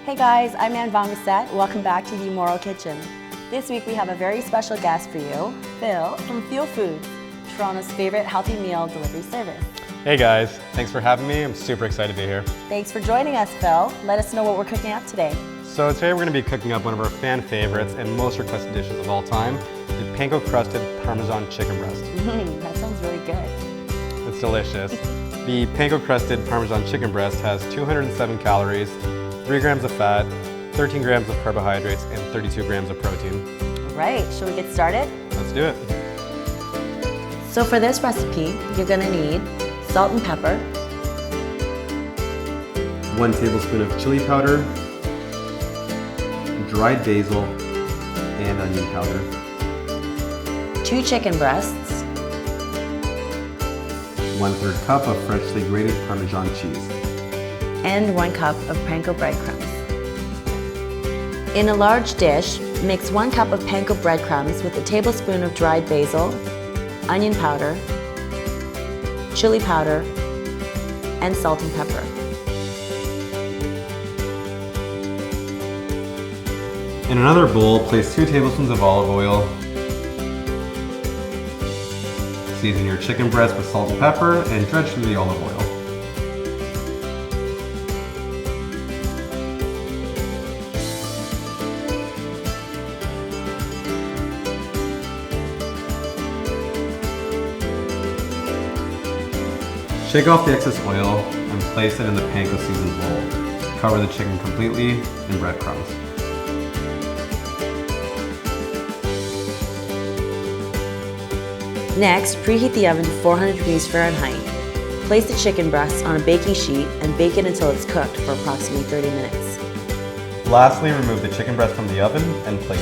Hey guys, I'm Ann Vangasset. Welcome back to the Umoro Kitchen. This week we have a very special guest for you, Phil from Feel Foods, Toronto's favorite healthy meal delivery service. Hey guys, thanks for having me. I'm super excited to be here. Thanks for joining us, Phil. Let us know what we're cooking up today. So today we're going to be cooking up one of our fan favorites and most requested dishes of all time, the Panko Crusted Parmesan chicken breast. That sounds really good. It's delicious. The Panko Crusted Parmesan chicken breast has 207 calories, 3 grams of fat, 13 grams of carbohydrates, and 32 grams of protein. All right, shall we get started? Let's do it. So for this recipe, you're gonna need salt and pepper, 1 tablespoon of chili powder, dried basil, and onion powder. 2 chicken breasts, 1/3 cup of freshly grated Parmesan cheese. and 1 cup of panko breadcrumbs. In a large dish, mix 1 cup of panko breadcrumbs with a tablespoon of dried basil, onion powder, chili powder, and salt and pepper. In another bowl, place 2 tablespoons of olive oil. Season your chicken breast with salt and pepper and dredge through the olive oil. Shake off the excess oil and place it in the panko seasoned bowl. Cover the chicken completely in breadcrumbs. Next, preheat the oven to 400 degrees Fahrenheit. Place the chicken breast on a baking sheet and bake it until it's cooked for approximately 30 minutes. Lastly, remove the chicken breast from the oven and plate.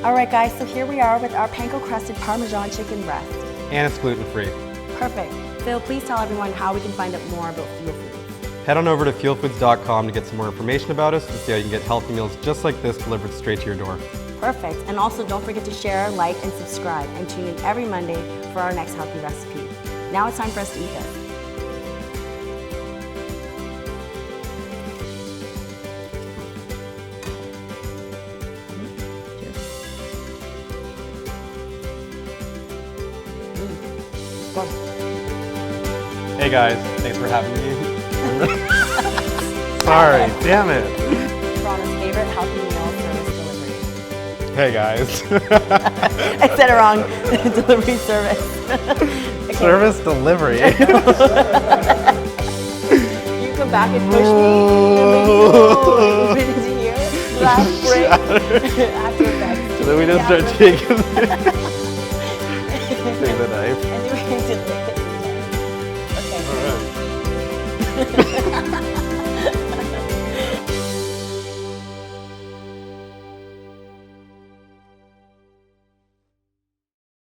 Alright guys, so here we are with our Panko Crusted Parmesan chicken breast. And it's gluten-free. Perfect. Phil, please tell everyone how we can find out more about Feel Foods. Head on over to feelfoods.com to get some more information about us and see how you can get healthy meals just like this delivered straight to your door. Perfect. And also don't forget to share, like, and subscribe, and tune in every Monday for our next healthy recipe. Now it's time for us to eat this. Hey guys, thanks for having me. Sorry, damn it. Toronto's favorite healthy meal service delivery. Hey guys. I said it wrong. Delivery service. Okay. Service delivery. You come back and push me. Did you hear? Last break. After effects. So then we just start taking the knife. And you did it.